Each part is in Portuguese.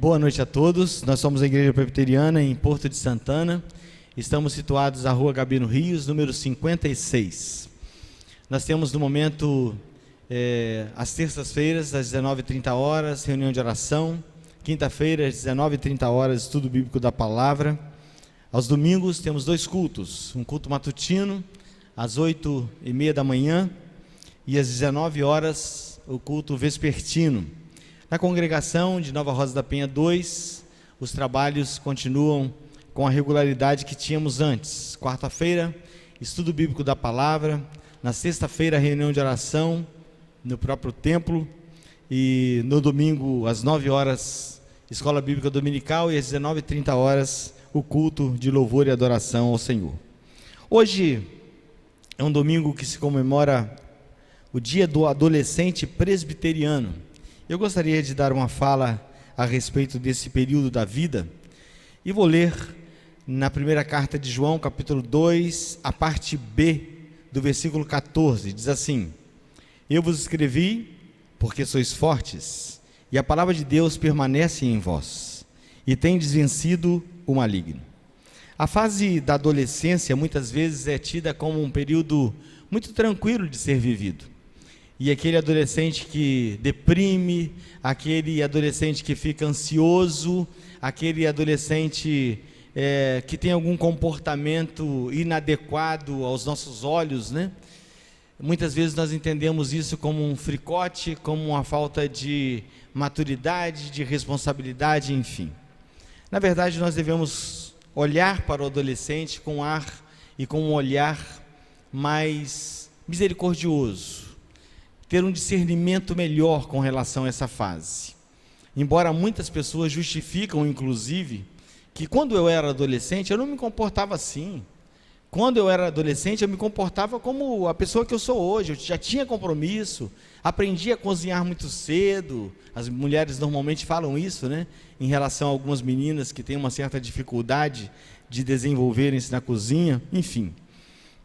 Boa noite a todos. Nós somos a Igreja Presbiteriana em Porto de Santana. Estamos situados na Rua Gabino Rios, número 56. Nós temos no momento, às terças-feiras, às 19h30, reunião de oração. Quinta-feira, às 19h30, estudo bíblico da palavra. Aos domingos temos 2 cultos, um culto matutino, às 8h30 da manhã, e às 19h, o culto vespertino. Na congregação de Nova Rosa da Penha 2, os trabalhos continuam com a regularidade que tínhamos antes. Quarta-feira, estudo bíblico da palavra. Na sexta-feira, reunião de oração no próprio templo. E no domingo, às 9h, escola bíblica dominical. E às 19h30, o culto de louvor e adoração ao Senhor. Hoje é um domingo que se comemora o Dia do Adolescente Presbiteriano. Eu gostaria de dar uma fala a respeito desse período da vida e vou ler na primeira carta de João, capítulo 2, a parte B do versículo 14, diz assim: Eu vos escrevi porque sois fortes e a palavra de Deus permanece em vós e tendes vencido o maligno. A fase da adolescência muitas vezes é tida como um período muito tranquilo de ser vivido. E aquele adolescente que deprime, aquele adolescente que fica ansioso, aquele adolescente que tem algum comportamento inadequado aos nossos olhos, né? Muitas vezes nós entendemos isso como um fricote, como uma falta de maturidade, de responsabilidade, enfim. Na verdade, nós devemos olhar para o adolescente com um olhar mais misericordioso, ter um discernimento melhor com relação a essa fase. Embora muitas pessoas justificam, inclusive, que quando eu era adolescente, eu não me comportava assim. Quando eu era adolescente, eu me comportava como a pessoa que eu sou hoje. Eu já tinha compromisso, aprendi a cozinhar muito cedo. As mulheres normalmente falam isso, né? Em relação a algumas meninas que têm uma certa dificuldade de desenvolverem-se na cozinha, enfim.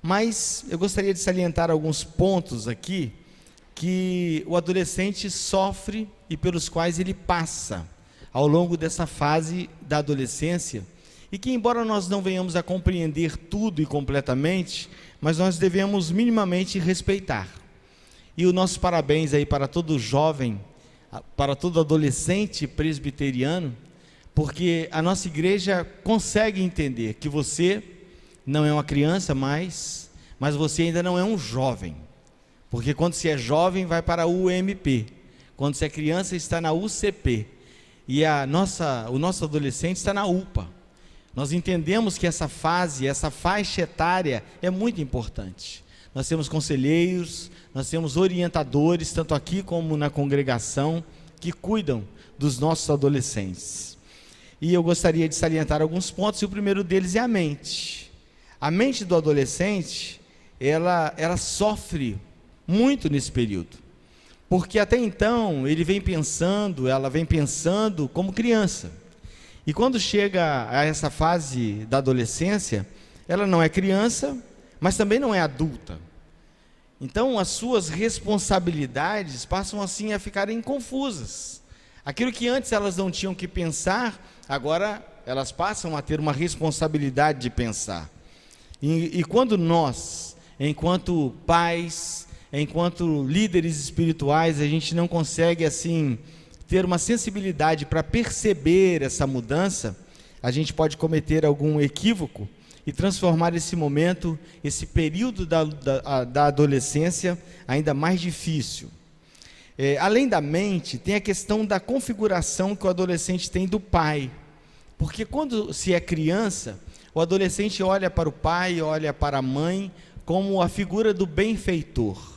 Mas eu gostaria de salientar alguns pontos aqui que o adolescente sofre e pelos quais ele passa ao longo dessa fase da adolescência, e que, embora nós não venhamos a compreender tudo e completamente, mas nós devemos minimamente respeitar. E o nosso parabéns aí para todo jovem, para todo adolescente presbiteriano, porque a nossa igreja consegue entender que você não é uma criança mais, mas você ainda não é um jovem. Porque quando se é jovem, vai para a UMP. Quando se é criança, está na UCP. E o nosso adolescente está na UPA. Nós entendemos que essa fase, essa faixa etária é muito importante. Nós temos conselheiros, nós temos orientadores, tanto aqui como na congregação, que cuidam dos nossos adolescentes. E eu gostaria de salientar alguns pontos, e o primeiro deles é a mente. A mente do adolescente, ela sofre muito nesse período, porque até então ela vem pensando como criança, e quando chega a essa fase da adolescência, ela não é criança, mas também não é adulta. Então as suas responsabilidades passam assim a ficarem confusas. Aquilo que antes elas não tinham que pensar, agora elas passam a ter uma responsabilidade de pensar. E quando nós, enquanto pais, enquanto líderes espirituais, a gente não consegue assim ter uma sensibilidade para perceber essa mudança, a gente pode cometer algum equívoco e transformar esse momento, esse período da adolescência ainda mais difícil. Além da mente, tem a questão da configuração que o adolescente tem do pai, porque quando se é criança, o adolescente olha para o pai, olha para a mãe como a figura do benfeitor.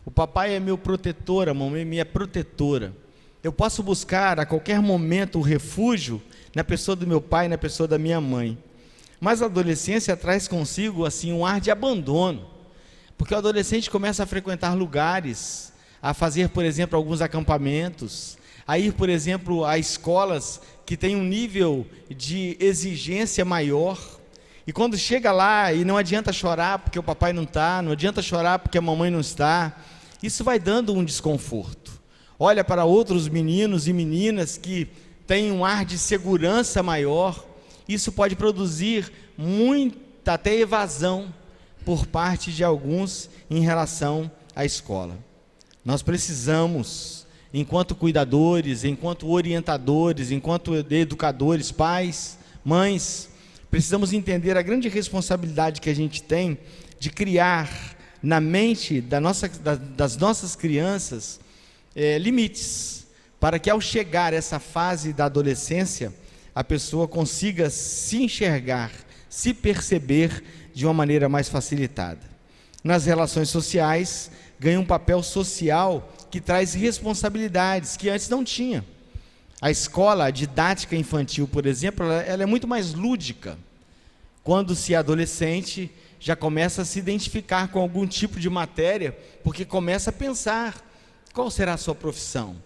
O papai é meu protetor, a mamãe é minha protetora. Eu posso buscar a qualquer momento o refúgio na pessoa do meu pai, na pessoa da minha mãe. Mas a adolescência traz consigo assim um ar de abandono, porque o adolescente começa a frequentar lugares, a fazer, por exemplo, alguns acampamentos, a ir, por exemplo, a escolas que têm um nível de exigência maior. E quando chega lá, e não adianta chorar porque o papai não está, não adianta chorar porque a mamãe não está, isso vai dando um desconforto. Olha para outros meninos e meninas que tem um ar de segurança maior. Isso pode produzir muita até evasão por parte de alguns em relação à escola. Nós precisamos, enquanto cuidadores, enquanto orientadores, enquanto educadores, pais, mães, precisamos entender a grande responsabilidade que a gente tem de criar na mente das nossas crianças limites, para que ao chegar essa fase da adolescência, a pessoa consiga se enxergar, se perceber de uma maneira mais facilitada. Nas relações sociais, ganha um papel social que traz responsabilidades que antes não tinha. A escola, a didática infantil, por exemplo, ela é muito mais lúdica. Quando se é adolescente, já começa a se identificar com algum tipo de matéria, porque começa a pensar, qual será a sua profissão?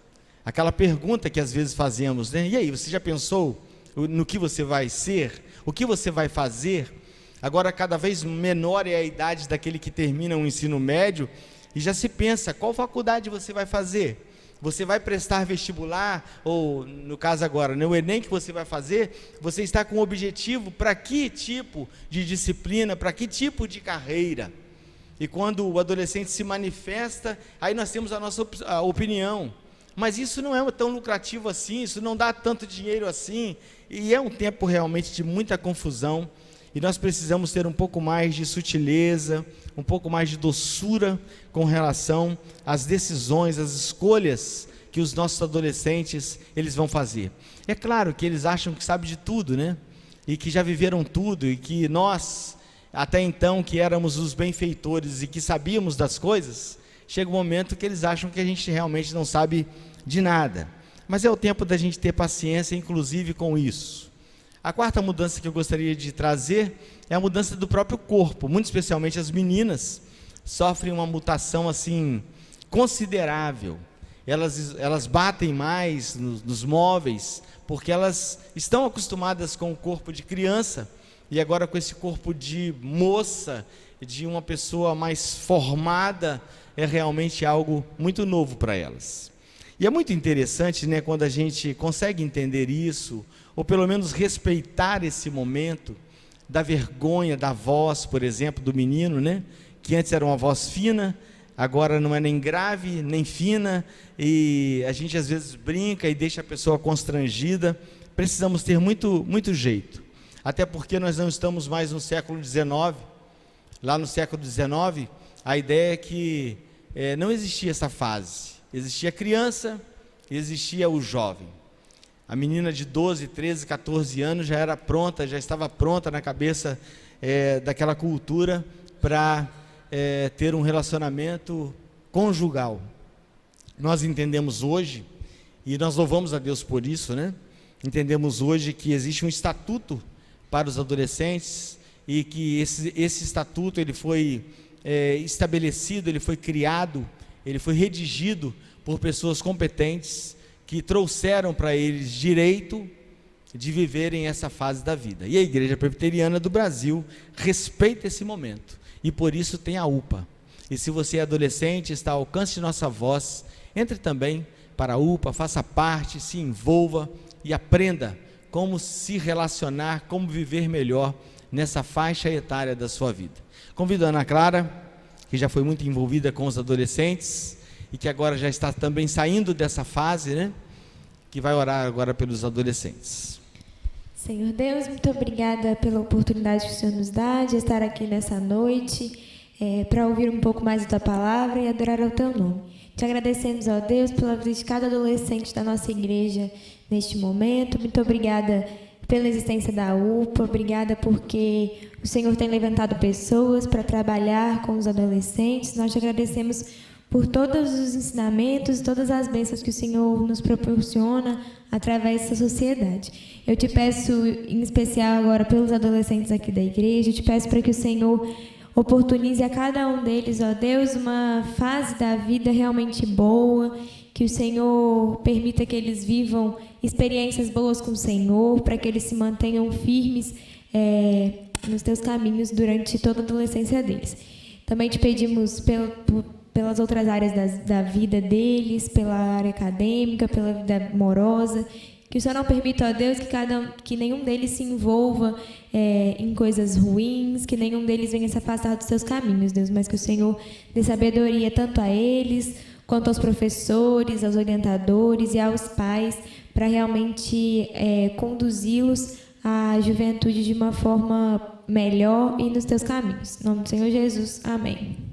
Aquela pergunta que às vezes fazemos, né? E aí, você já pensou no que você vai ser? O que você vai fazer? Agora, cada vez menor é a idade daquele que termina o ensino médio, e já se pensa, qual faculdade você vai fazer? Você vai prestar vestibular, ou no caso agora, no Enem que você vai fazer, você está com o objetivo para que tipo de disciplina, para que tipo de carreira? E quando o adolescente se manifesta, aí nós temos a nossa opinião, mas isso não é tão lucrativo assim, isso não dá tanto dinheiro assim, e é um tempo realmente de muita confusão, e nós precisamos ter um pouco mais de sutileza, um pouco mais de doçura com relação às decisões, às escolhas que os nossos adolescentes eles vão fazer. É claro que eles acham que sabem de tudo, né? E que já viveram tudo, e que nós, até então, que éramos os benfeitores e que sabíamos das coisas, chega um momento que eles acham que a gente realmente não sabe de nada. Mas é o tempo da gente ter paciência, inclusive com isso. A quarta mudança que eu gostaria de trazer é a mudança do próprio corpo, muito especialmente as meninas sofrem uma mutação assim considerável. Elas batem mais nos móveis, porque elas estão acostumadas com o corpo de criança, e agora com esse corpo de moça, de uma pessoa mais formada, é realmente algo muito novo para elas. E é muito interessante, né, quando a gente consegue entender isso, ou pelo menos respeitar esse momento da vergonha da voz, por exemplo, do menino, né, que antes era uma voz fina, agora não é nem grave, nem fina, e a gente às vezes brinca e deixa a pessoa constrangida. Precisamos ter muito jeito, até porque nós não estamos mais no século XIX. Lá no século XIX, a ideia é que não existia essa fase, existia a criança e existia o jovem. A menina de 12, 13, 14 anos já era pronta, já estava pronta na cabeça daquela cultura para ter um relacionamento conjugal. Nós entendemos hoje, e nós louvamos a Deus por isso, né? Entendemos hoje que existe um estatuto para os adolescentes, e que esse estatuto ele foi estabelecido, ele foi criado, ele foi redigido por pessoas competentes, que trouxeram para eles direito de viverem essa fase da vida. E a Igreja Presbiteriana do Brasil respeita esse momento, e por isso tem a UPA. E se você é adolescente, está ao alcance de nossa voz, entre também para a UPA, faça parte, se envolva e aprenda como se relacionar, como viver melhor nessa faixa etária da sua vida. Convido a Ana Clara, que já foi muito envolvida com os adolescentes, e que agora já está também saindo dessa fase, né? Que vai orar agora pelos adolescentes. Senhor Deus, muito obrigada pela oportunidade que o Senhor nos dá de estar aqui nessa noite, para ouvir um pouco mais da Tua palavra e adorar ao Teu nome. Te agradecemos, ó Deus, pela vida de cada adolescente da nossa igreja neste momento. Muito obrigada pela existência da UPA, obrigada porque o Senhor tem levantado pessoas para trabalhar com os adolescentes. Nós te agradecemos por todos os ensinamentos, todas as bênçãos que o Senhor nos proporciona através dessa sociedade. Eu te peço, em especial agora, pelos adolescentes aqui da igreja, eu te peço para que o Senhor oportunize a cada um deles, ó Deus, uma fase da vida realmente boa, que o Senhor permita que eles vivam experiências boas com o Senhor, para que eles se mantenham firmes nos teus caminhos durante toda a adolescência deles. Também te pedimos pelas outras áreas da vida deles, pela área acadêmica, pela vida amorosa, Que o Senhor não permita, ó Deus, que nenhum deles se envolva em coisas ruins, que nenhum deles venha se afastar dos seus caminhos, Deus, mas que o Senhor dê sabedoria tanto a eles, quanto aos professores, aos orientadores e aos pais, para realmente conduzi-los à juventude de uma forma melhor e nos teus caminhos. Em nome do Senhor Jesus. Amém.